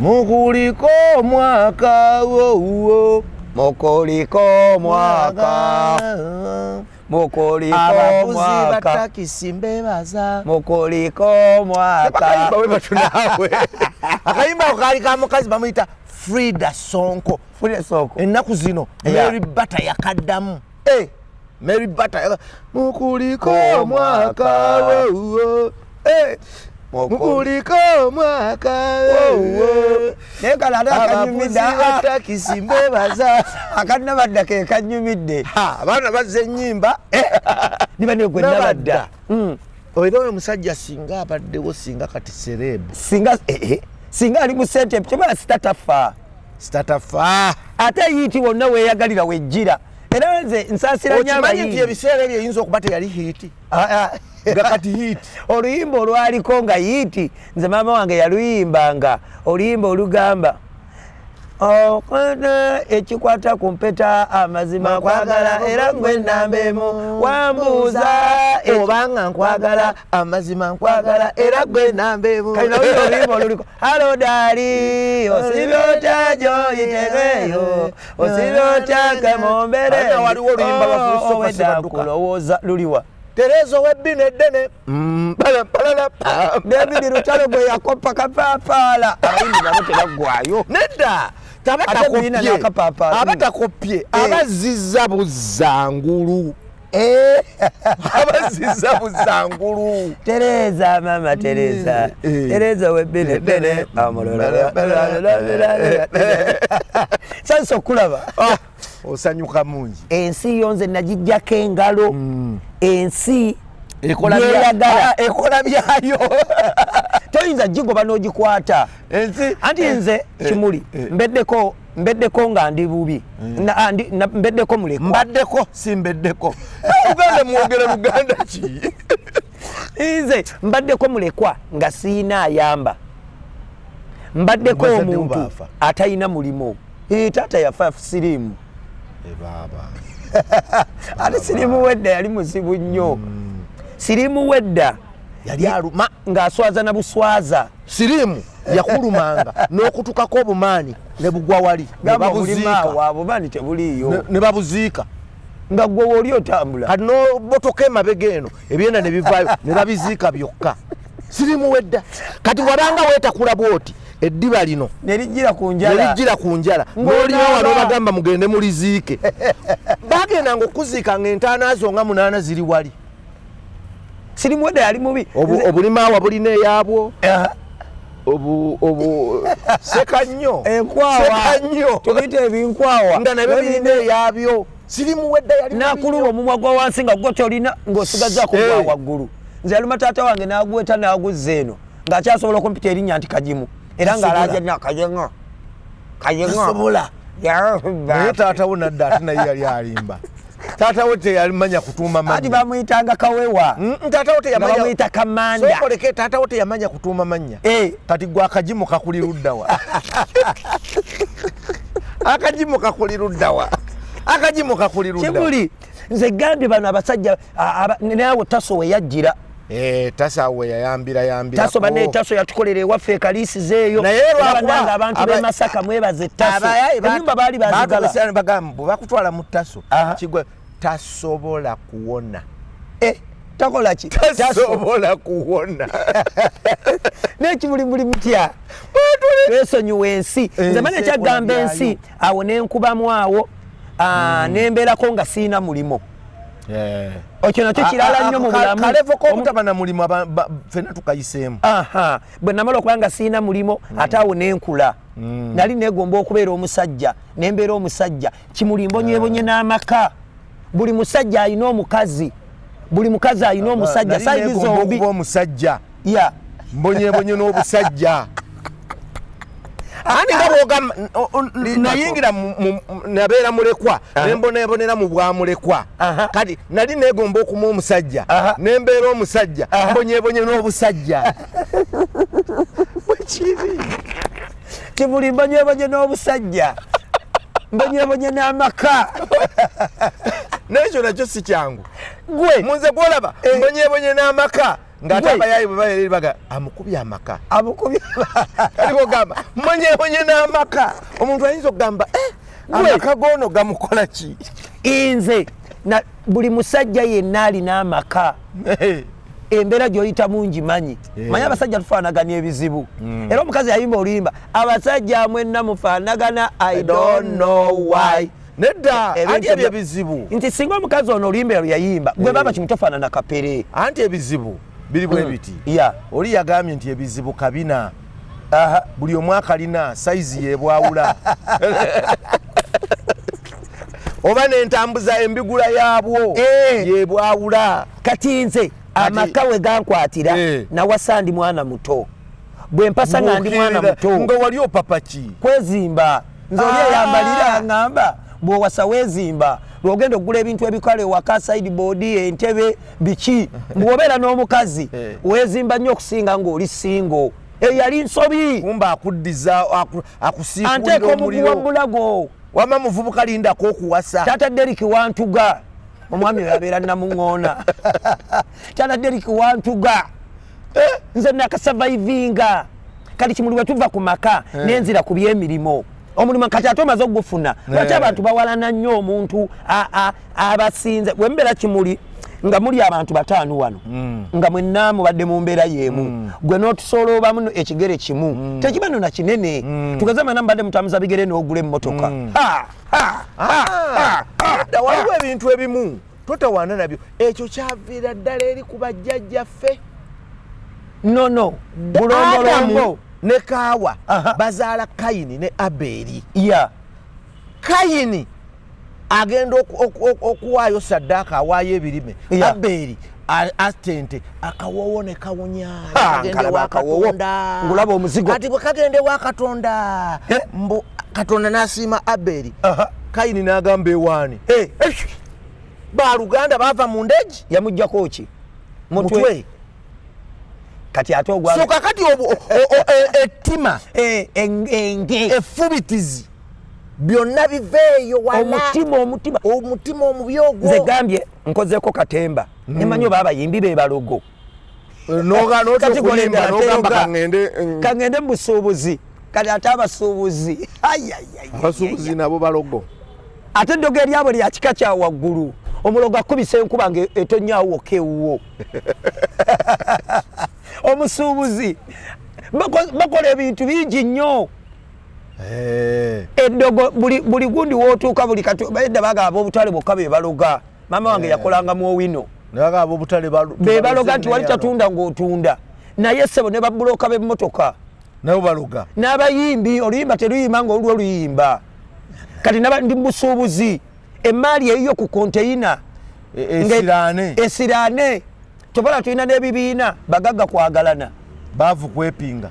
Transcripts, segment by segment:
Mukuliko omwaka wo mukuliko omwaka mukuliko omwaka batakisi mbebaza mukuliko omwaka akayimba kali ka mukazi bamuyita Frida Sonko ennaku zino Mary Bata yakaddamu Mary Bata mukuliko omwaka wo mukuliko omwaka wo nekala akanyumidde takisi mbebaza akadna badda ke kanyumidde abaana bazze ennyimba nibane gwe nabadda oyo omusajja singa abaddewo singa kati serebu singa ali mu sente kyobala statafa ate yiti wonna weeyagalira wejjira era nze nsaasira nyama okimanyi nti ebiseera ebyo eyinza okuba teyali hiiti gakati hiiti oluyimba olwaliko nga hiiti nze maama wange yaluyimbanga oluyimba olugamba ekikwata ku mpeta amazima nkwagala era gwe nnambeemu wambuuza obanga nkwagala amazima nkwagala era gwe nnambeemu kalina oluyimba oluliko halo daali osibye otya gy'oyitegeeyo osibye otya kemombere waliwo oluyimba owedda kulowooza luliwa Terezo webbine ddene David Lutalo gwe yakoppa kapapaala abayimbi nabo tebaggwayo nedda abatakopye abazizza buzangulu abazizza buzangulu Tereza mama Tereza Tereza webbine ddene amulala sanso kulaba osanyuka mungi ensi yonze najijjako engalo ensi ekola byayo toyinza gigoba n'ogikwata ensi anti nze Kimuli mbeddeko nga ndi bubi mbeddeko mulekwa mbaddeko si mbeddeko Uganda mwogera Luganda ki nze mbaddeko mulekwa nga siina ayamba mbaddeko omuntu atalina mulimo taata yafa sirimu baba ate sirimu wedda yali muzibu nnyo sirimu wedda yali aluma ng'aswaza na buswaza sirimu yakulumanga n'okutukako obumaani ne bugwa wali obumaani tebuliiyo ne babuziika nga gwe oli otambula kati n'obotoka emabega eno ebyenda ne bivaayo ne babiziika byokka sirimu wedda kati wabanga weetakula bwoti eddiba lino nerijjira ku njala n'oliyo wano bagamba mugende muliziike bagendanga okuziika ng'entaana zo nga 8 ziri wali sirimu wedda yali mubi obulimaawa bulina eyaabwo seka nnyo tubiyita ebinkwawa nga nabyo birina eyaabyo sirimu wedda yali nakuluba omumwa gwa wansi nga gwo tolina ng'osigazaako gwa waggulu nze yaluma taata wange n'agweta n'aguzza eno ng'akyasobola okumpita erinnya nti kagimu era ng'alaja na kajenga sobola naye taata wo nadda ate naye yali alimba taata wo teyalimanya kutuuma mannya ati bamuyitanga kawewa taata wo teyamanya bamuyita kamanda sokoleke taata wo teyamanya kutuuma mannya kati gwe akajimu kakuli luddawa akajimu kakuli luddawa Kimuli nze gambye bano abasajja naawe taso we yajjira tasa we yayambira taso bane taso yatukolera ewaffe ekaliisiza eyo nabanga abantu b'e Masaka mwebaze taso ennyumba baali bazigala bagamba bakutwala mu taso kigwe tasobola kuwona takola ki tasobola kuwona n'ekimuli muli mutya twesonyiwa ensi nze mane ekyagamba ensi awo nenkubamu awo nembeerako nga siina mulimo okyo nakyo kirala nnyo mu bulamu kalevo k'obutaba na mulimu ffenna tukayiseemu bwe namala okuba nga siina mulimo ate awo nenkula nali negomba okubeera omusajja nembeera omusajja Kimuli mbonyebonye n'amaka buli musajja alina omukazi buli mukazi alina omusajja saidi zombi omusajja mbonyebonye n'obusajja ani nga bwogamba nayingira nabeera mulekwa nembonebonera mu bwamulekwa kati nali negomba okuma omusajja nembeera omusajja mbonyebonye n'obusajja bwekiri Kimuli mbonyebonye n'obusajja mbonyebonye n'amaka n'ekyo nakyo si kyangu gwe munze gwolaba mbonyebonye n'amaka ng'atamba yayi bwe bayeri baga amukubye amaka kalibo gamba monye n'amaka omuntu ayinza okugamba amaka gono gamukola ki inze na buli musajja yenna alina amaka embeera gy'oyita mungi manyi manyi abasajja tufaanagana ebizibu era omukazi yayimba oluyimba abasajja mwenna mufaanagana I don't know why nedda anti ebyo ebizibu nti singa omukazi ono oluyimba ero yayimba gwe baba kimu tofaanana kapere anti ebizibu biri bwe biti oli yagambye nti ebizibu kabina buli omwaka alina sayizi yebwawula oba n'entambuza embigula yaabwo yebwawula kati nze amaka we gankwatira nawasa ndi mwana muto bwe mpasa nga ndi mwana muto nga wali opapa ki kwezimba nze oli eyambalira ngamba bw'owasa weezimba lwogenda okugula ebintu ebikale waka sideboard entebe biki bw'obeera n'omukazi weezimba nnyo okusinga ng'oli singo yali nsobi kumba akuddiza akusiikulira omuliro anteeka omuguwa bulago wama muvubuka lindako okuwasa tata Deriki Wantuga omwami oyo abeera namuŋŋoona tata Deriki Wantuga nze nakasavaivinga kati Kimuli bwe tuva ku maka nenzira ku by'emirimu omulimu kati ate omaze okugufuna lwaki abantu bawalana nnyo omuntu abasinze bwe mbeera Kimuli nga muli abantu bataano wano nga mwenna mubadde mu mbeera y'emu gwe n'otusoloobamu ekigere kimu tekiba nno na kinene tugeze mwena mubadde mutambuza bigere n'ogula emmotoka waliwo ebintu ebimu totawaana nabyo ekyo kyaviira ddala eri ku bajjajjaffe nono bulombolombo ne Kaawa bazaala Kayini ne Aberi Kayini agenda okuwaayo saddaaka awaayo ebirime Aberi atente akawoowo ne kawunya ngulaba omuzigo kati bwe kagende wa Katonda mbu Katonda n'asiima Aberi Kayini n'agamba ewaani baluganda bava mu ndeegi yamuggyako ki mutwe kati ate ogwa so kakati ettima enge effubitizi byonna biveeyo wala omutima omubi ogwo nze gambye nkozeeko katemba nemanyi oba abayimbi be balogo kangende mu busuubuzi kati ate abasuubuzi abasuubuzi nabo balogo ate eddogo eryabo lya kika kya waggulu omulogo akubisa enkuba nga etonyaawo kewuwo omusuubuzi bakola ebintu bingi nnyo eddogo buli gundi wootuuka buli edda bagaba obutale bwokka be baloga maama wange yakolanga mu owino be baloga nti wali tatunda ng'otunda naye ssebo ne babuloka b'emmotoka nabo baloga n'abayimbi oluyimba teruyimba ng'olwo oluyimba kati ndi mu busuubuzi emaali eyiyo ku konteyina esiraane tobola tulina n'ebibiina bagagga kwagalana baavu kwepinga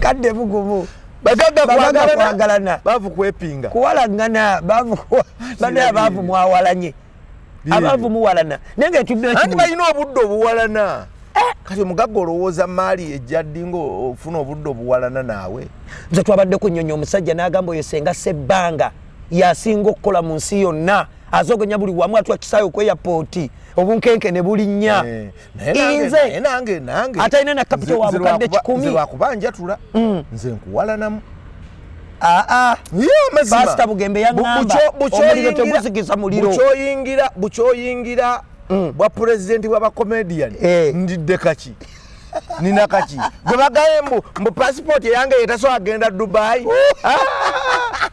kadde bugumu bagagga kwagalana baavu kwepinga kuwalangana baavu mwawalanye abaavu muwalana naye ngaetudde anti balina obudde obuwalana kati omugagga olowooza maali ejja ddi ng'ofuna obudde obuwalana naawe nze twabadde kunyonya omusajja n'agamba oyo Senga Sebbanga yasinga okukola mu nsi yonna azogenya buli wamu atula kisaayo ku airport obunkenkene bulinnya nze nange atalina na kapito wa bukadde 10 nze lwakuba njatula nze nkuwalanamu Pastor Bugembe yaŋŋamba omuliro teguzikiza muliro bukyoyingira bwa pulezidenti bw'abakomedian ndidde kaki nina kaki gwe bagaye mbu pasipoti eyange yetaso agenda Dubai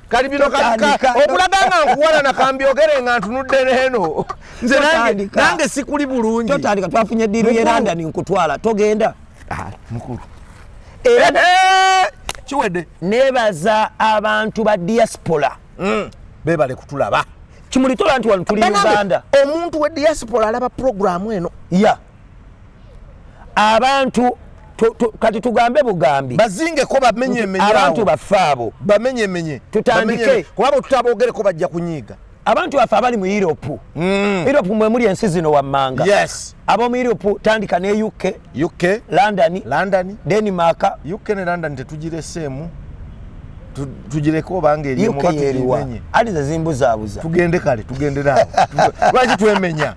kali bino okulaga nga nkuwalana kambyogere nga ntunudde n'eno nze nange sikuli bulungi totandika twafunye eddiiru ye London nkutwala togenda mukulu era kiwedde nebaza abantu ba diaspora bebale kutulaba Kimuli tola nti wano tuli Uganda omuntu we diaspora alaba programu eno abantu kati tugambe bugambi bazingeko bamenyemenye abantu bafaabo bamenyemenye tutandike kuba tutabogereko bajja kunyiiga abantu bafe abali mu Europe mwe muli ensi zino wammanga ab'omu Europe tandika ne UK London Denmark UK ne London tetugireseemu tugireko bange eri mu batumenye ali za zimbuzabuza tugende kale tugende nawo lwaki twemenya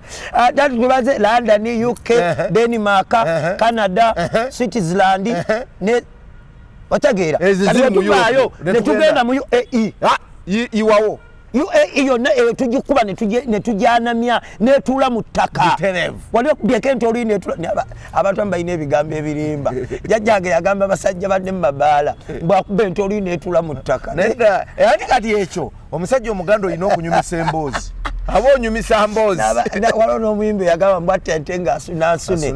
that tubaze London UK Denmark Canada Switzerland ne watageera tubayo ne tugenda mu UAE iwawo UAE yonna tujikuba ne tujyanamya netula mu ttaka waliwo byekente oli netula abantu ambayina ebigambo ebirimba jajjange yagamba basajja badde mu mabaala bwakuba ente oli netula mu ttaka yani kati ekyo omusajja omuganda olina okunyumisa emboozi aba onyumisa mboozi waliwo n'omuyimbi yagamba mbwatta ente nga asunansune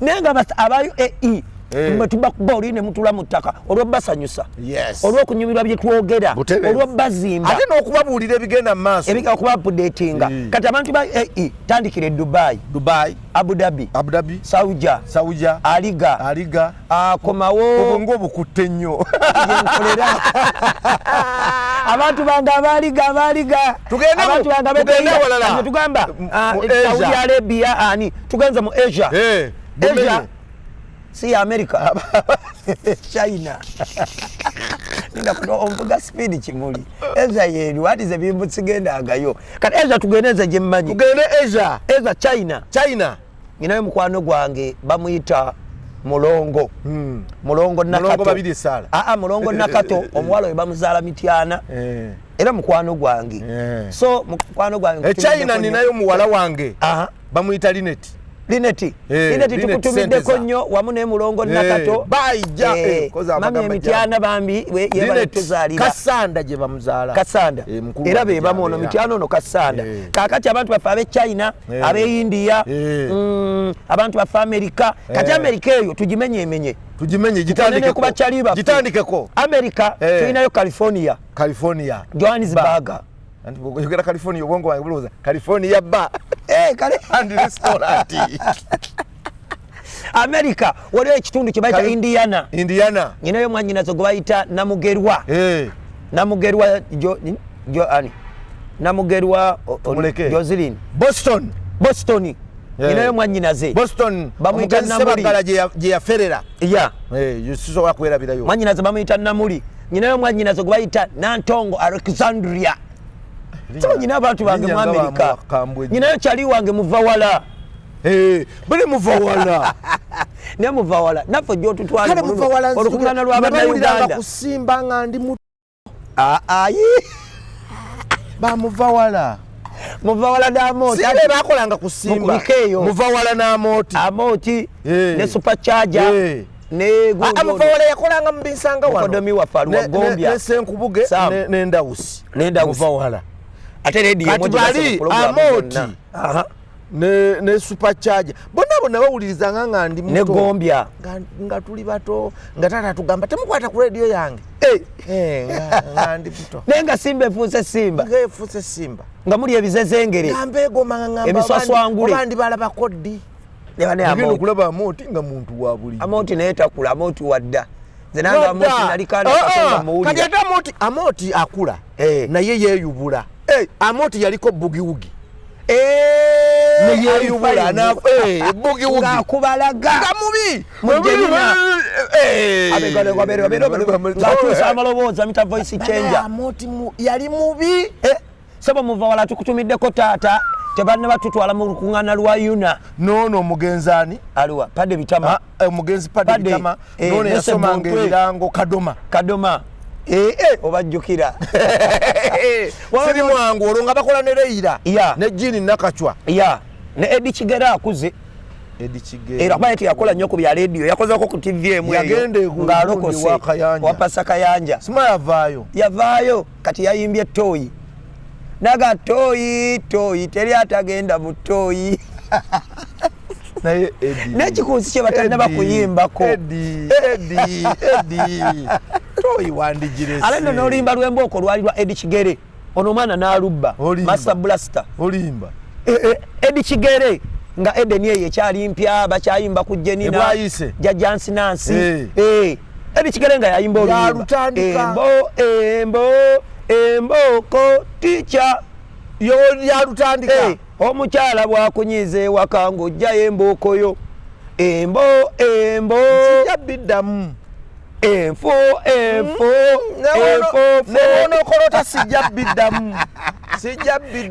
naye nga aba UAE mwetuba kuba oli ne mutula mu ttaka olwo basanyusa olw'okunyumirwa bye twogera olwo bazimba ate n'okubabuulira ebigenda mu maaso ebiga okuba updatinga kati abantu ba tandikire Dubai Abu Dhabi Sauja Aliga komawo ng'obukutte nnyo abantu bange abaliga tugamba Saudi Arabia ani tugenze mu Asia si America China ninda kuno omvuga speed Kimuli Asia yeri what is ebimbu tsigenda agayo kati Asia tugeneze je mmanyi tugende Asia China nginayo mukwano gwange bamuyita mulongo nakato babiri sala mulongo nakato omuwalo we bamuzaala mityana era mukwano gwange so mukwano gwange China ninayo muwala wange bamuyita Lineti tukutumiddeko nnyo wamu ne mulongo nakato baija mami emityana bambi yebaletuzaalira Kasanda gye bamuzaala Kasanda era be bamu ono mityana ono Kasanda kakati abantu baffe ab'e China ab'e India abantu baffe Amerika kati Amerika eyo tugimenye gitandikeko Amerika tulinayo California Johannesburg yogera California obwongo wange bulowooza California ba kale and restaurant America waliwo ekitundu kye bayita Indiana nyinayo mwanyinazo gwe bayita Namugerwa Namugerwa Joseline Boston nyinayo mwanyinaze bamuyita Namuli gye yaferera yusisobola kwerabirayo mwanyinaze bamuyita Namuli nyinayo mwanyinazo gwe bayita Nantongo Alexandria so nyina abantu bange mu America nyinayo kyali wange muvawala bale muvawala ne muvawala naffe gyo tutwala olukungana lw'abana Uganda kusimba nga ndi muto muvawala n'Amoti sile bakolanga kusimba muvawala n'Amoti ne supercharger ne muvawala yakolanga mu Binsanga wano kodomi wa Faruwa Gombya ne Senkubuge ne Ndawusi muvawala ate radio moja Amoti ne supercharger bonna bawulirizanga nga ndi muto ne Gombya nga tuli bato nga tata tugamba temukwata ku radio yange nga ndi muto nenga Simba efuuse Simba nga muli ebizezengere nga mbegoma nga emiswaswangule obandi balaba koddi Amoti kulaba Amoti nga muntu wa buli Amoti naye takula Amoti wadda zenanga Amoti nalikana kati ate Amoti akula naye yeeyubula Amoti yaliko bugiwugi yeyubula na bugiwugi ngakubalaga mubi mujenina ngatuusa amalobooza mita voice changer Amoti yali mubi saba muvawala tukutumiddeko taata tebanne batutwala mu lukuŋŋaana lwa yuna nono omugenzani aliwa padde bitama omugenzi padde bitama nono yasomanga ebirango kadoma obajjukira siri mwangu olwo nga bakola ne Leira ne Jini Nakachwa ne Edi Kigera akuze era kuba yakola nnyo ku bya radio yakozeko ku TV emu ng'alokose wapasa Kayanja sima yavaayo kati yayimbye Toyi naga Toyi teri atagenda mu Toyi naye n'ekikuusi kye batalina bakuyimbako Edi Toyi wandigire ale nno n'oluyimba lw'embooko lwali lwa Edi Kigere ono omwana n'alubba Master Blaster olimba Edi Kigere nga Eden ye ekyali mpya bakyayimba ku Jenina Jajansi Nansi Edi Kigere nga yayimba oluyimba emboko teacher yo yalutandika omukyala bwakunyize wakango jja embooko yo embo yabiddamu enfo newono kolota sijja biddamu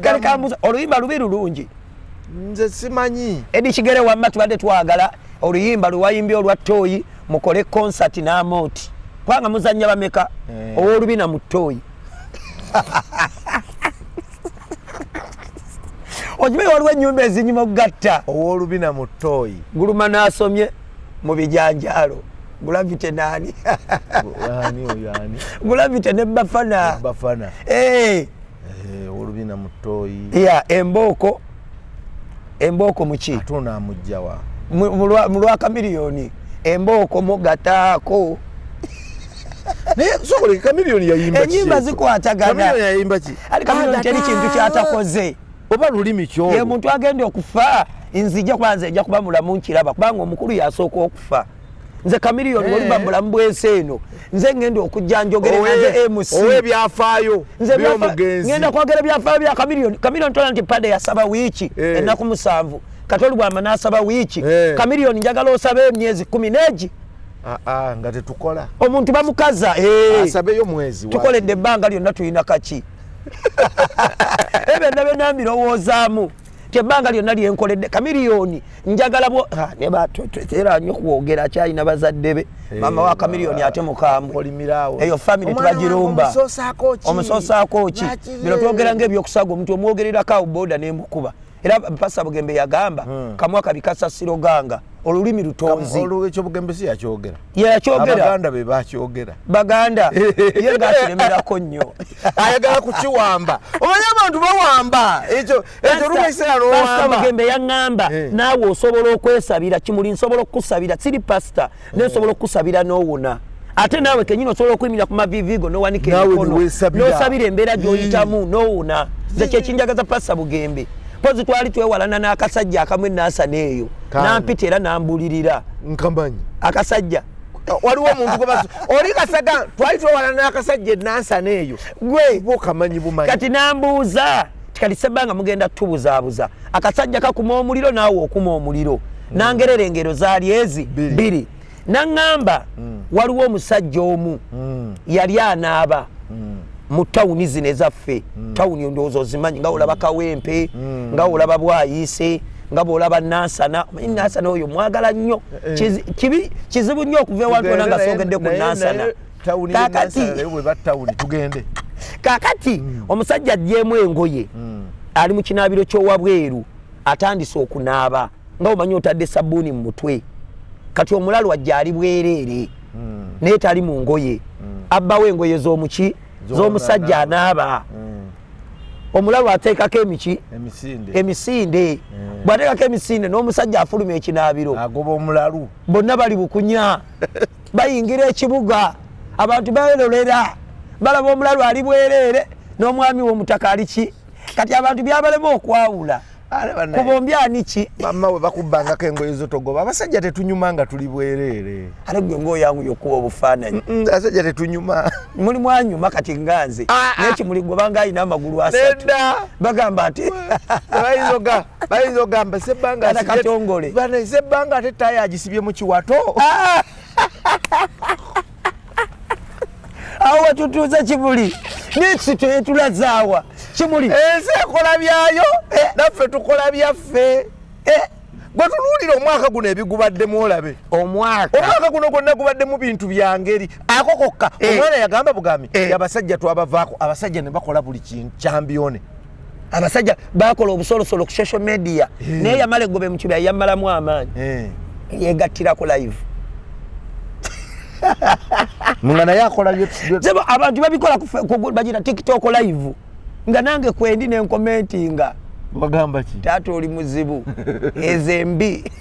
kale kamuza oluyimba lubi lulungi nze simanyi Edi Kigere wamma tubadde twagala oluyimba luwayimbye olwa Toyi mukole concert n'amooti kubanga muzannya bameka ow'olubina mu Toyi ojibe waliwo ennyumba ezinyuma okugatta ow'olubina mu Toyi Guluma n'asomye mu bijanjaalo Gulavite nani Gulavite ne Bafana olubina mu Toyi Emboko muki atuna mujjawa mulwa kamiliyoni Emboko mugataako naye sokole kamiliyoni yayimba ki enyimba zikwatagana kamiliyoni yayimba ki ali kamiliyoni teri kintu kyatakoze oba lulimi kyo ye muntu agende okufa nzija kwanza ejja kuba mulamu nkiraba kubanga omukulu yasooka okufa nze kamiliyoni waliba mulamu bwese eno nze ngende okujja njogerera nze MC owebyafaayo by'omugenzi ngenda kwogera byafaayo bya kamiliyoni tola nti pade yasaba wiiki ennaku 7 katoli bwama n'asaba wiiki kamiliyoni njagala osaba emyezi 10 neegi nga tetukola omuntu bamukaza asabeyo mwezi tukoledde ebbanga lyonna tulina kaki ebyo nabyo nambirowoozaamu ebbanga lyonna lyenkoledde kamiliyoni njagala nebatera nnyo kwogera kyalina bazadde be mama wa kamiliyoni ate mukaamu eyo famire tebagirumba omusoosaako ki bino twogera ngaebyokusaga omuntu omwogererako awo boda nemukuba era Pasa Bugembe yagamba kamwaka bikasasiro ganga olulimi lutonzi ekyo Bugembe si yakyogera yakyogera be bakyogera baganda ye ngaakiremerako nnyo ayagala kukiwamba omanye abantu bawamba ekyo lugaisera n'owamba Pasa Bugembe yaŋŋamba naawe osobola okwesabira Kimuli nsobola okukusabira siri pasita nensobola okukusabira n'owona ate naawe kenyini osobola okuyimira ku mavivigo n'owanika emikono n'osabira embeera gy'oyitamu n'owona nze kyekinjagaza Pasa Bugembe pozi twali twewalana n'akasajja akamu ennaasana eyo nampita era nambulirira nkamanyi akasajja waliwo omuntu gwe oli kasaga twali twewalana n'akasajja ennaasana eyo gwe okamanyi bumanyi kati nambuuza kati Sebbanga mugenda tubuzaabuza akasajja kakuma omuliro naawe okuma omuliro nangerera engero zaali ezi 2 naŋŋamba waliwo omusajja omu yali anaaba mu tawuni zino ezaffe tawuni ndowooza ozimanyi nga olaba Kawempe nga olaba Bwayiise nga bwolaba Nansana Nansana oyo mwagala nnyo kizibu nnyo okuva ewantu nga sogedde ku Nansana kakati omusajja ajjeemu engoye ali mu kinaabiro ky'owabweru atandise okunaaba nga omanyi otadde sabbuuni mu mutwe kati omulalu ajja ali bwereere naye tali mu ngoye abbawo engoye z'omuki z'omusajja anaaba omulalu ateekako emisinde bw'ateekako emisinde n'omusajja afuluma ekinaabiro agoba omulalu bonna bali bukunya bayingira ekibuga abantu beerolera balaba omulalu ali bwereere n'omwami w'omutaka ali ki kati abantu byabalema okwawula kubombi ani ki mama we bakubbangako engoye zotogoba abasajja tetunyuma nga tuli bwereere ate gwe ngoyangu yokuba obufaananyi abasajja tetunyuma muli mwanyuma kati nganze naye Kimuli gobanga alina amagulu 3 bagamba ati bayinza ogamba Sebbanga ate tayo agisibye mu kiwato awo wetutuuza Kimuli niksi tetulazaawa Kimuli ensi ekola byayo naffe tukola byaffe gwe tunuulira omwaka guno ebigubaddemu olabe omwaka guno gwonna gubaddemu bintu byangeri ako kokka omwana yagamba bugambi abasajja twabavaako abasajja ne bakola buli kintu kyambyone abasajja bakola obusolosolo ku social media naye yamala egobe mu kibya yammalamu amaanyi yegattirako live mungana yakola zebo abantu babikola bagira TikTok live nga nange kwendi nenkomentinga bagamba ki taata oli muzibu ezembi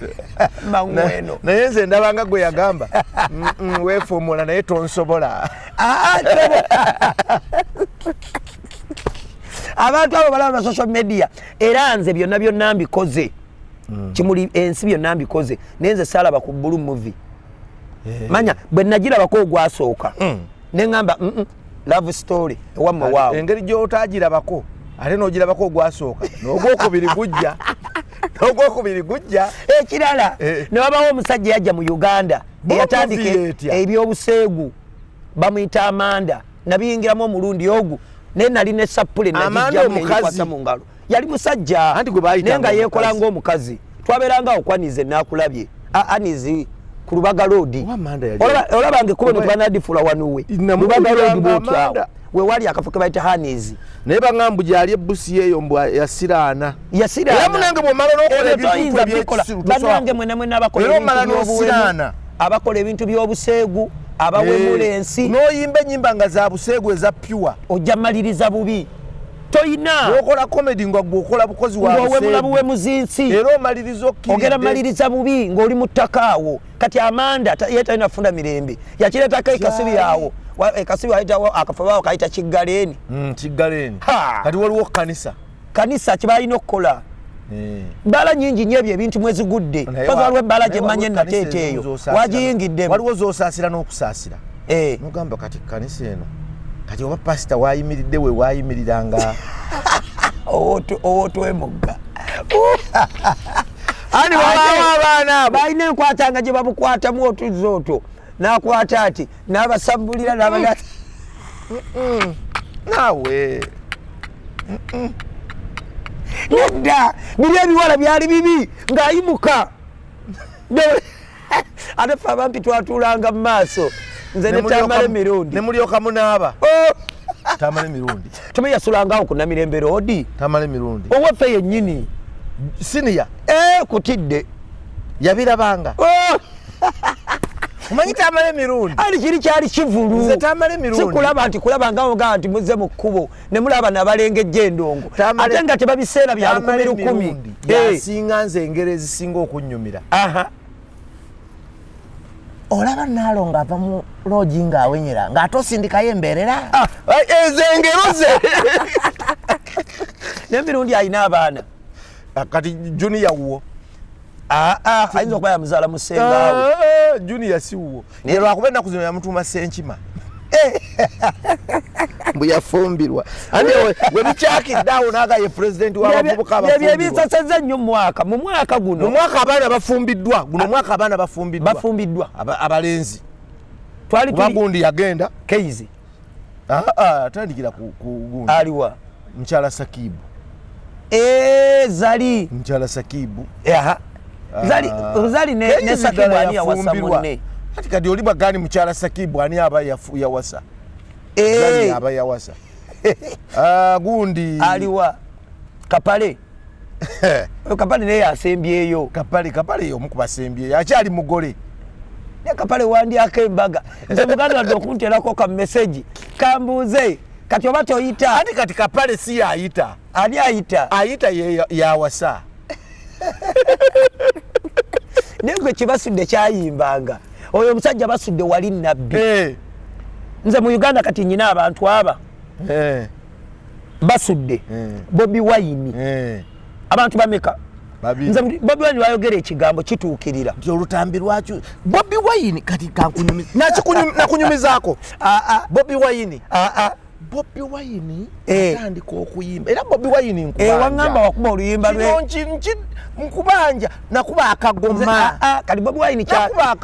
mangweno naye nze ndabanga gwe yagamba weefumuula naye tonsobola abantu abo balaba social media era nze byonna mbikoze Kimuli ensi byonna mbikoze naye nze saalaba ku Blue Movie manya bwe nagirabako ogwasooka neŋŋamba love story ewamwe waawo engeri gy'otaagirabako ate n'ogirabako ogwasooka n'ogwokubiri gujja ogwokubiri gujja ekirala ne wabawo omusajja yajja mu Uganda eyatandika ebyobuseegu bamuyita Amanda nabiyingiramu omulundi ogwo naye nali ne sapule najijjamu neyikwata mu ngalo yali musajja naye nga yeekola ng'omukazi twabeeranga okwanize naakulabye anizi ku Lubaga Road olabange kubo ne twanadifula wanuwe Lubaga Road bwotyawo we wali akafo ke bayita Hanizi naye baŋŋambu gyali ebbusi eyo mbw yasiraana era munange bw'omala n'okola ebintu by'ekisiru bannange mwena abakola ebintu by'obuseegu abawemula ensi n'oyimba ennyimba nga za buseegu eza pyuwa ojja maliriza bubi toyina n'okola komedi nga gw'okola bukozi wa buseegu ng'owemula buwemuzi nsi era omaliriza okkiridde ogera maliriza bubi ng'oli mu ttaka awo kati Amanda ye talina kufuna mirembe yakireetako ekasibi awo ekasibi ayitawo akafo bawo kayita Kiggaleeni Kiggaleeni kati waliwo kanisa kibalina okukola bbala nyingi nnyo ebyo ebintu mwezigudde kozi waliwo ebbala gye mmanye nateete eyo wagiyingiddemu waliwo z'osaasira n'okusaasira nogamba kati kanisa eno kati oba pasita wayimiridde we wayimiriranga owotwemugga ani wabawo abaana balina enkwatanga gye babukwatamu otuzza otwo n'akwata ati n'abasambulira n'abalala naawe nedda biri ebiwala byali bibi ng'ayimuka ate ffe abampi twatuulanga mu maaso nze ne Tamale Mirundi ne mulyoka munaaba Tamale Mirundi tume yasulangawo ku Namirembe Road Tamale Mirundi owaffe yennyini siniya kutidde yabirabanga omanyi Tamale Mirundi ali kiri kyali kivulu nze Tamale Mirundi sikulaba nti kulabangawo nga nti muze mu kkubo ne mulaba nabalengejja endongo ate nga tebabiseera bya lukumi yasinga nze engero ezisinga okunnyumira olaba naalo ng'ava mu loogi ng'awenyera ng'ate osindikayo embeerera ezo engero ze n'emirundi alina abaana kati juniya wuwo ayinza okuba yamuzaala mu Sengaawe juniya si wuwo naye lwakuba ennaku zino yamutuuma Senkima bwe yafumbirwa ate we bikyakidde awo naaga ye pulezidenti w'abavubuka abafumbirwa byebisasazza nnyo mu mwaka guno mu mwaka abaana bafumbiddwa guno mwaka abaana bafumbiddwa abalenzi twali gundi yagenda Keizi atandikira ku gundi aliwa Mukyala Sakibu Zali Mukyala Sakibu Zali ne Sakibu ani yawasa munne kati oli bagani Mukyala Sakibu ani aba yawasa Zali aba yawasa gundi aliwa Kapale Kapale naye asembyeyo Kapale yo mukuba asembyeyo akyali mugole ne Kapale wandyako embaga nze muganda wadde okunterako ka message kambuuze kati oba toyita ati kati Kapale si yayita ani ayita yawasa naye gwe kibasudde kyayimbanga oyo omusajja basudde wali nabbi nze mu Uganda kati nyina abantu aba basudde Bobi Wine abantu bameka nze Bobi Wine wayogera ekigambo kituukirira nti olutambi lwakyo Bobi Wine kati kankunyumiza nakunyumizaako Bobi Wine Bobi Wine atandika okuyimba era Bobi Wine nkubanja wangamba wakuba oluyimba lwe nkubanja nakuba akagoma kati Bobi Wine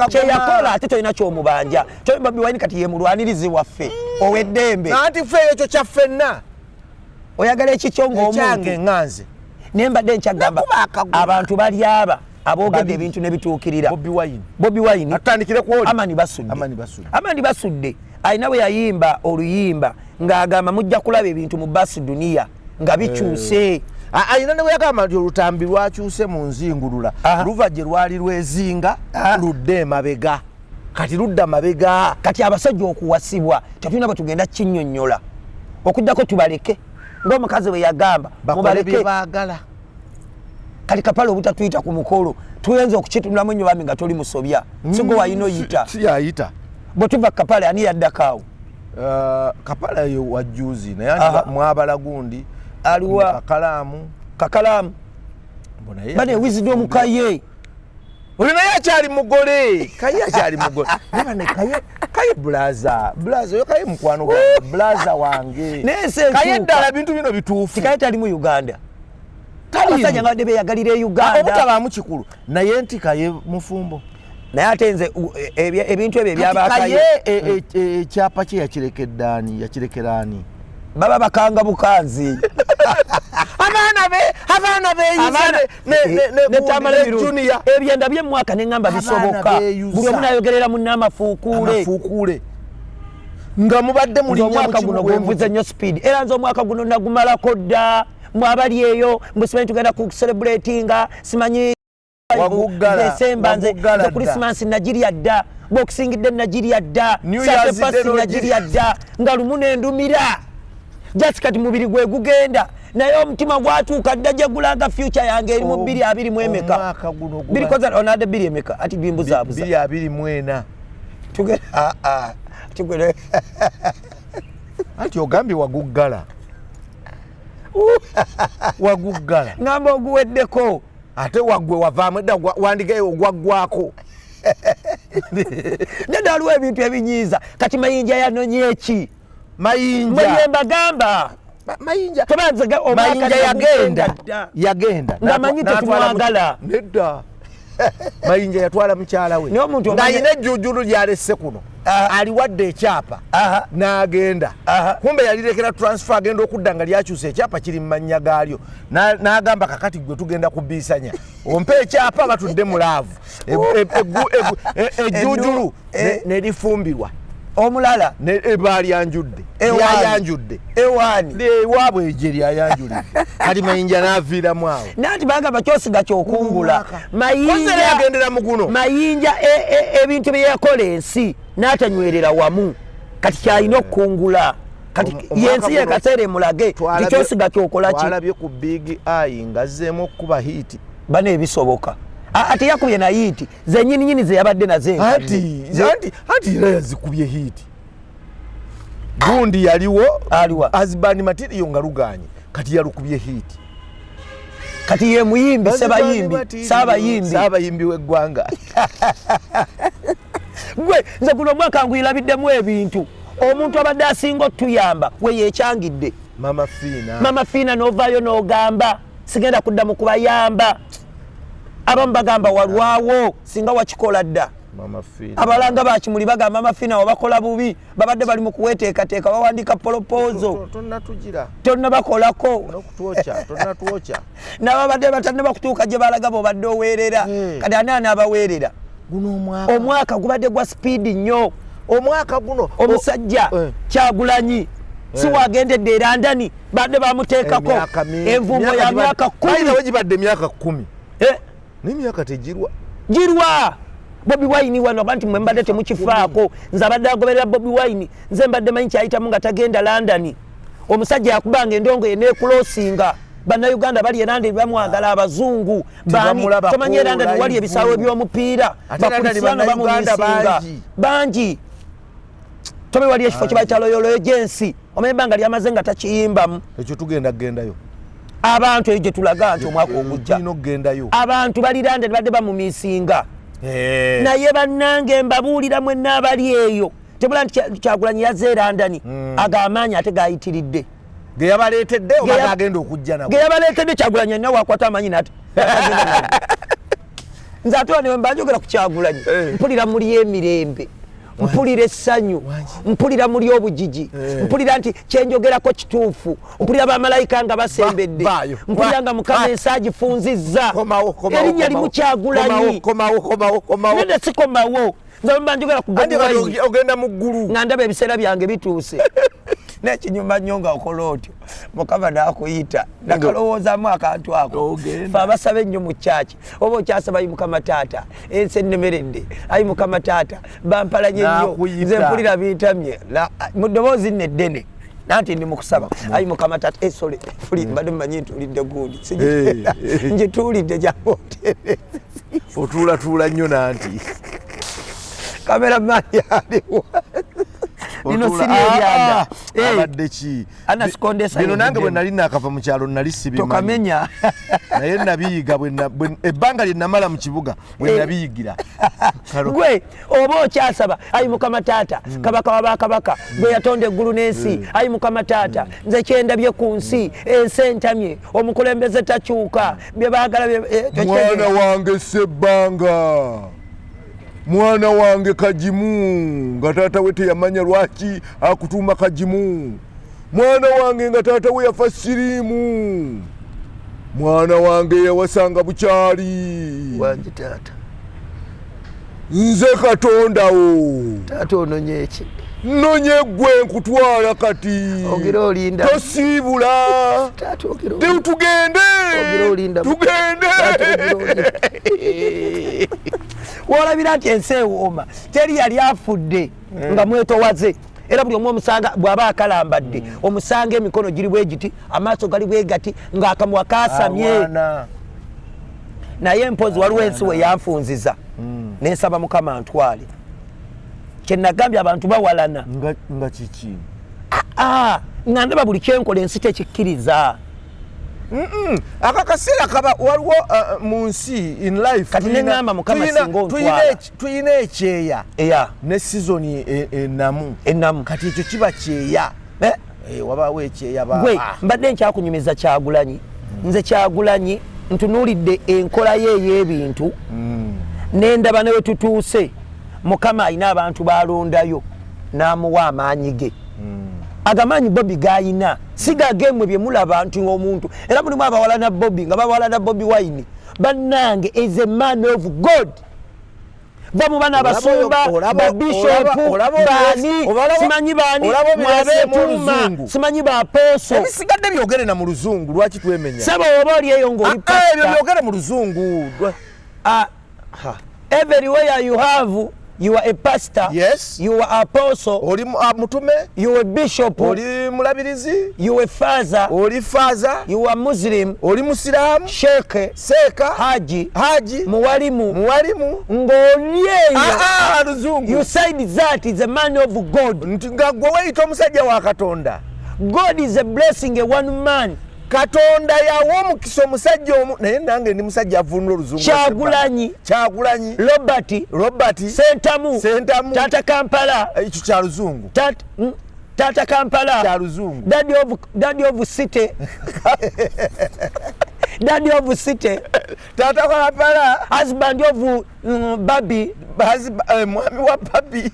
kyeyakola ate tolina kyomubanja Bobi Wine kati ye mulwanirizi waffe oweddembe anti ffe ekyo kyaffenna oyagala ekikyo ng'omuntu eŋŋanze naye mbadde nkyagamba abantu bali aba aboogedde ebintu ne bituukirira Bobi Wine atandikire ku oli Amani basudde alina bwe yayimba oluyimba ng'agamba mujja kulaba ebintu mu basi duniya nga bikyuse alina ne bwe yagamba nti olutambi lwakyuse mu nzingulula luva gye lwali lwezinga ludde emabega kati ludda mabega kati abasajja okuwasibwa tetulina bwe tugenda kinnyonnyola okuddako tubaleke ng'omukazi bwe yagamba mubaleke baagala kati Kapale obutatuyita ku mukolo tuyenza okukitunulamu nnyo bami nga toli musobya sigo wayina oyita siyayita bwe tuva Kapale ani yaddakaawo Kapale yo wajjuzi naye mwabala gundi aliwa kakalaamu bane wisdom kaye oli naye akyali mugole kaye akyali mugole nabane kaye blaza oyo kaye mukwano gwange blaza wange kaye ddala bintu bino bituufu kaye tali mu Uganda abasajja nga badde beyagalira e Uganda obutabaamu kikulu naye ntika ye mufumbo naye ate nze ebintu ebyo ebyabakaye ekyapa kye yakirekera ani baba bakanga bukanzi abaana beeyuza ebyenda by'emwaka neŋŋamba bisoboka buli omu nayogerera munne amafuukuule nga mubadde muli omwaka guno gwenvuze nnyo speed era nze omwaka guno nagumalako dda mwabali eyo mbusimanyi tugenda ku celebratinga simanyi December nze Christmas nagirya dda boxing nagirya dda Saturday nagirya dda nga lumu n'endumira just kati mubiri gwe gugenda naye omutima gwatuuka dda jagulanga future yange eri mu 220 emeka birikoza onade 2 emeka ati bimbuzaabuza 224 tugere ati ogambye waguggala ngamba oguweddeko ate waggwe wavaamu edda wandigayo ogwaggwako nedda waliwo ebintu ebinyiiza kati mayinja yanonye eki mayinja mbagamba mayinja yagenda ngamanyi tetumwagala nedda mayinja yatwala mukyala we ng'ayina ejjujjulu lyalesse kuno aliwadde ekyapa n'agenda kumbe yalirekera transfer agenda okudda nga lyakyusa ekyapa kiri mu mannya gaalyo n'agamba kakati gwe tugenda kubbiisanya ompe ekyapa batudde mu laavu ejjujjulu nerifumbirwa omulala balyanjudde lyayanjudde ewaabwe eje lyayanjulidde kati mayinja n'aviiramu awo nanti bagamba kyosiga kyokungula yagendera mu guno mayinja ebintu bye yakola ensi n'atanywerera wamu kati kyalina okukungula kati yensi yekaseera emulage tikyosiga kyokola ki twalabye ku big eye ngazzeemu okukuba hiiti bana ebisoboka ate yakubye na hiiti zenyininyini ze yabadde naze anti era yazikubye hiiti gundi yaliwo azibani materiyo nga luganye kati yalukubye hiiti kati ye muyimbi saabayimbi w'eggwanga gwe nze guno omwaka nguyirabiddemu ebintu omuntu abadde asinga otuyamba we yekyangidde mama fiina n'ovaayo n'ogamba sigenda kudda mu kubayamba abamu bagamba walwawo singa wakikola dda abalanga bakimuli bagamba Mama Fiina wabakola bubi babadde bali mu kuweteekateeka bawandika polopozo tonna bakolako n'ababadde batanne bakutuuka gye balaga bobadde oweerera kati ani anaabaweerera omwaka gubadde gwa sipiidi nnyo omwaka guno omusajja Kyagulanyi si wagendedde erandani badde bamuteekako envumbo ya myaka 10 gibadde myaka 10 n'emyaka tegirwa Bobi Wine wano abantu mwe mbadde temukifaako nze abadde agoberera Bobi Wine nze mbadde manyi kyayitamu nga tagenda London omusajja yakubanga endongo yeneekulosinga bannayuganda bali eranda bamwagala abazungu bani tomanyi eranda wali ebisaawe by'omupiira bakulisiano bamumisinga bangi tobe wali ekifo kiba kya Royal Agency omembanga lyamaze nga takiyimbamu ekyo tugenda kugendayo abantu ejo tulaga nti omwaka ogujja abantu balirande badde bamumisinga naye bannange mbabuulira mwenna abali eyo tebula nti Kyagulanyi yazze London ag'amaanyi ate gayitiridde ge yabaleetedde oba agenda okujja nabo ge yabaleetedde Kyagulanyi nawe wakwata amanyi nate nze ate ne mbanjogera ku Kyagulanyi mpulira muli emirembe mpulira essanyu mpulira muli obujiji mpulira nti kyenjogerako kituufu mpulira bamalayika nga basembedde mpulira nga Mukama ensi agifunzizza erinnya limu Kyagulanyi nedda sikomawo nze mbanjogera ku ogenda mu ggulu nga ndaba ebiseera byange bituuse n'ekinyuma nnyo nga okola otyo Mukama n'akuyita nakalowoozaamu akantu ako fe abasaba ennyo mu kyaki oba okyasaba ayi Mukama taata ensi ennemeredde ayi Mukama taata bampalanye nnyo nze mpulira bintamye mu ddoboozi nno eddene nanti ndi mu kusaba ayi Mukama taata sole fuli mbadde mmanyi ntuulidde gundi ngituulidde jangotere otuulatuula nnyo nanti kamera maani aliwa Nino siri ebyanda. Abadde ki? Ana sikondesa. Bino nange bwe nali nakava mu kyalo nali sibimanyi. Tokamenya. Naye nabiyiga ebbanga lye namala mu kibuga bwe nabiyigira. Gwe oba okyasaba ayi Mukama Taata kabaka wabakabaka gwe yatonda eggulu n'ensi ayi Mukama Taata nze kyendabye ku nsi ensi entamye omukulembeze takyuka bye baagala mwana wange Sebbanga mwana wange Kajimu nga taata we teyamanya lwaki akutuuma Kajimu mwana wange nga taata we yafa siriimu mwana wange yawasanga bukyali wange taata nze Katonda wo taata ononye eki nonye gwe nkutwala kati ogira olinda tosiibula taata ogira tugende wolabira nti ensi ewooma teri yali afudde nga mwetowaze era buli omu omusanga bw'aba akalambadde omusanga emikono giri bwe giti amaaso gali bwe gati ng'akamwa kasamye naye mpozi waliwo ensi we yanfunziza nensaba Mukama ntwale kyenagambye abantu bawalana nga kiki nga ndaba buli kyenkola ensi tekikkiriza akakaseera kaba waliwo mu nsi in life kati neŋŋamba Mukama singa ontwala tuyina ekyeya ne sizoni ennamu kati ekyo kiba kyeya wabaawo ekyeya gwe mbadde nkyakunyumiza Kyagulanyi nze Kyagulanyi ntunuulidde enkola ye ey'ebintu nendaba ne we tutuuse Mukama alina abantu balondayo n'amuwa amaanyi ge agamaanyi Bobi gayina sigagemwe bye mulaba nti omuntu era mulimu abawalana Bobi nga bawalana Bobi Wine bannange is a man of God bamubana abasumba babishopu bani simanyi bani mwabeetuma simanyi bapooso ebisigadde byogere na mu luzungu lwaki twemenya saba oba oli eyo ng'oli ebyo byogere mu luzungu everywhere you have you are a pastor, yes, you are apostle, oli mutume, you are bishop, oli mulabirizi, you are father, oli father, you are Muslim, oli Muslim, sheikh, seka, haji, muwalimu, ng'olyeyo luzungu. You said that is a man of God. Ntinga gwe weyita omusajja wa Katonda. God is a blessing a one man. Katonda yawa omukisa omusajja omu naye nange ndi musajja avunula oluzungu. Kyagulanyi, Robert, Sentamu, Tata Kampala, ekyo kya luzungu. Tata Kampala, kya luzungu. Daddy of city. Daddy of city. Tata Kampala, husband of Babi, mwami wa Babi.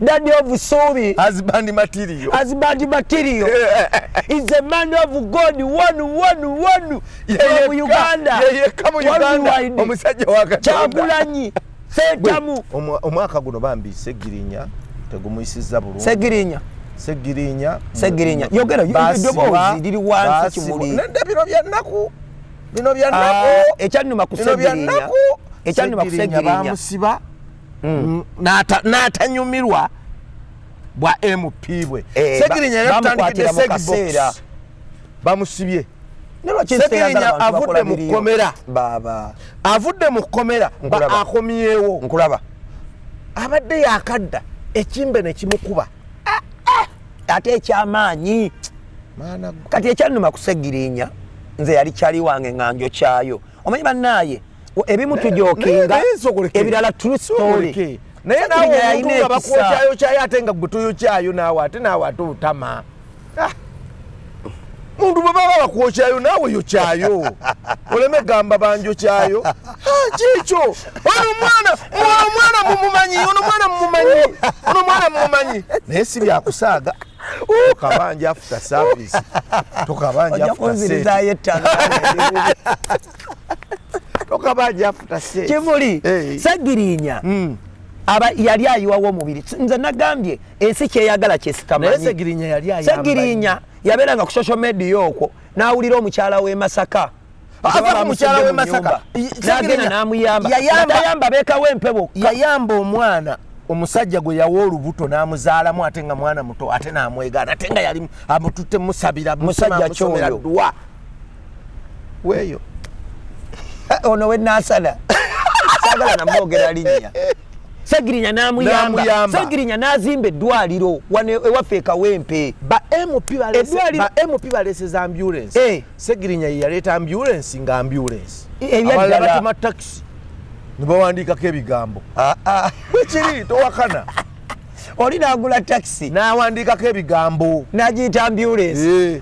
Daddy of Sobi, husband material. Is a man of God, one. From Uganda. Come Uganda. Omusajja wa Katonda. Kyagulanyi, Sentamu. Omwaka guno bambi Segirinya tegumuyisiza bulungi. Segirinya. Yogera eddoboozi liri wansi Kimuli. Bino bya nnaku. Ekyannuma ku Segirinya. Segirinya bamusiba. N'atanyumirwa bwa MP bwe. Segirinya yatandikidde Segbox. Bamusibye. Segirinya avudde mu kkomera. Avudde mu kkomera akomyewo. Nkulaba. Abadde yakadda ekimbe ne kimukuba. Ate ekyamaanyi. Kati ekyannuma ku Segirinya nze yali kyali wange nganjo kyayo. Omanyi bannaaye ebimu tujookinga ebirala true story. Naye nawe omuntu nga bakwokyayo kyayo ate nga gwe toyokyayo naawe ate otama. Muntu bwe baba bakwokyayo naawe yokyayo. Oleme gamba banjokyayo. Kikyo. Ono mwana mumumanyi. Naye si byakusaaga. Tokabanja after service. Tokabanja after service. Tokabanja after service. Kimuli, Segirinya. Yali ayiwawo omubiri. Nze nagambye ensi kyeyagala kyesitamanyi. Naye Segirinya yali ayamba. Segirinya yabeeranga ku social media okwo n'awulira omukyala w'e Masaka. Ava mukyala w'e Masaka. N'agenda n'amuyamba. Yayamba beekawo empewo. Yayamba omwana. Omusajja gwe yawa olubuto n'amuzaalamu ate nga mwana muto ate n'amwegaana ate nga yali amututte musabira musajja kyoyo dduwa weeyo ono we naasala saagala namwogera linnya Segirinya namuyamba Segirinya nazimba eddwaliro ewaffe Kawempe ba MP baleseza ambulance Segirinya yaleta ambulance nga ambulance ebyaddala batuma taxi nibawandikako ebigambo wekiri towakana oli nagula taxi nawandikako ebigambo nagiyita ambulance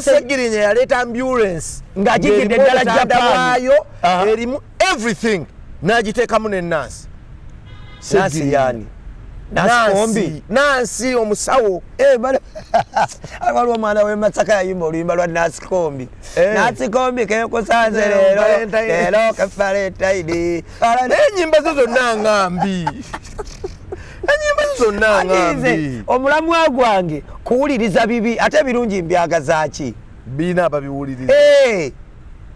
Segirinya yaleta ambulance ng'agigidde eddala Japan erimu everything nagiteekamu nenansi yani Nansi omusawo waliwo omwana we Masaka yayimba oluyimba lwa Nansi Kombi Nansi Kombi kenkusanze leero Valentine n'ennyimba zo zonna ngambi omulamwa gwange kuwuliriza bibi ate birungi mbyagazaaki biina ababiwuliriza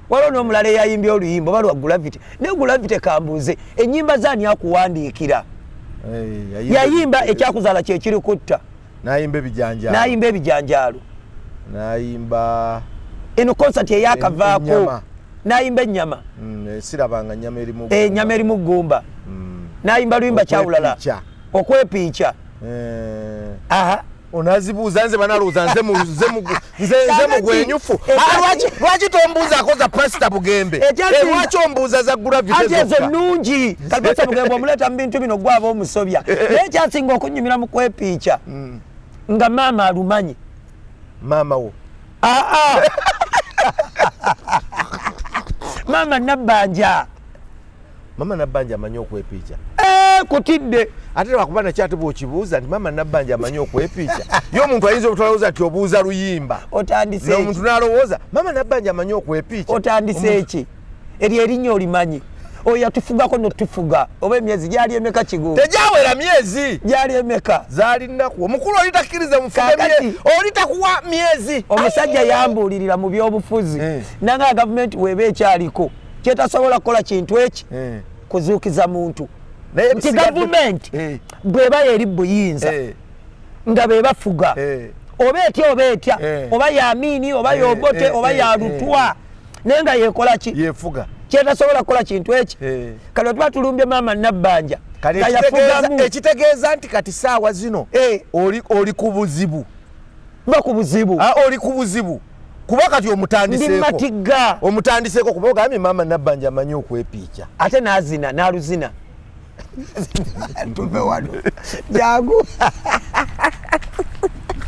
waliwo n'omulala eyayimbye oluyimba oba lwa Gravity ne Gravity kambuuze ennyimba zaani akuwandiikira yayimba ekyakuzaala kyekiri kutta nayimba ebijanjaalo nayimba eno concert eyakavaako nayimba ennyama sirabanga ennyama erimu ggumba nayimba luyimba kyawulala okwepiica onazibuuza nze banalowooza nze mugwenyufu lwaki tombuuzaako za pasita Bugembe lwaki ombuuza za Gravity ezo nnungi kalipasita Bugembe omuleeta mu bintu bino gwaba omusobya naye ekyasinga okunyumira mu kwepiica nga maama alumanyi maama wo maama Nabbanja amanyi okwepiica kutidde ate lwakuba nakyate bw'okibuuza nti maama Nabbanja amanyi okwepiica ye omuntu ayinza obutolowooza nti obuuza luyimba omuntu n'alowooza maama Nabbanja amanyi okwepiica otandise eki eryo erinnya olimanyi oyo yatufugako notufuga oba emyezi gyali emeka Kigunga tegyawera myezi gyali emeka zaali nnaku omukulu oli takkiriza mufuge oli takuwa myezi omusajja yambuulirira mu byobufuzi nanga gavumenti weeba ekyaliko kyetasobola kukola kintu eki kuzuukiza muntu nti gavumenti bweba eri buyinza nga bebafuga oba etya oba yamini oba yobote oba yalutwa naye nga yekola ki yefuga kyetasobola kukola kintu eki kati tuba tulumbye maama Nabbanja ekitegeeza nti kati saawa zino oli ku buzibu oli ku buzibu kuba kati omutandiseeko kuba ogambye maama Nabbanja amanyi okwepiica ate nazina naluzina tuve wano jangu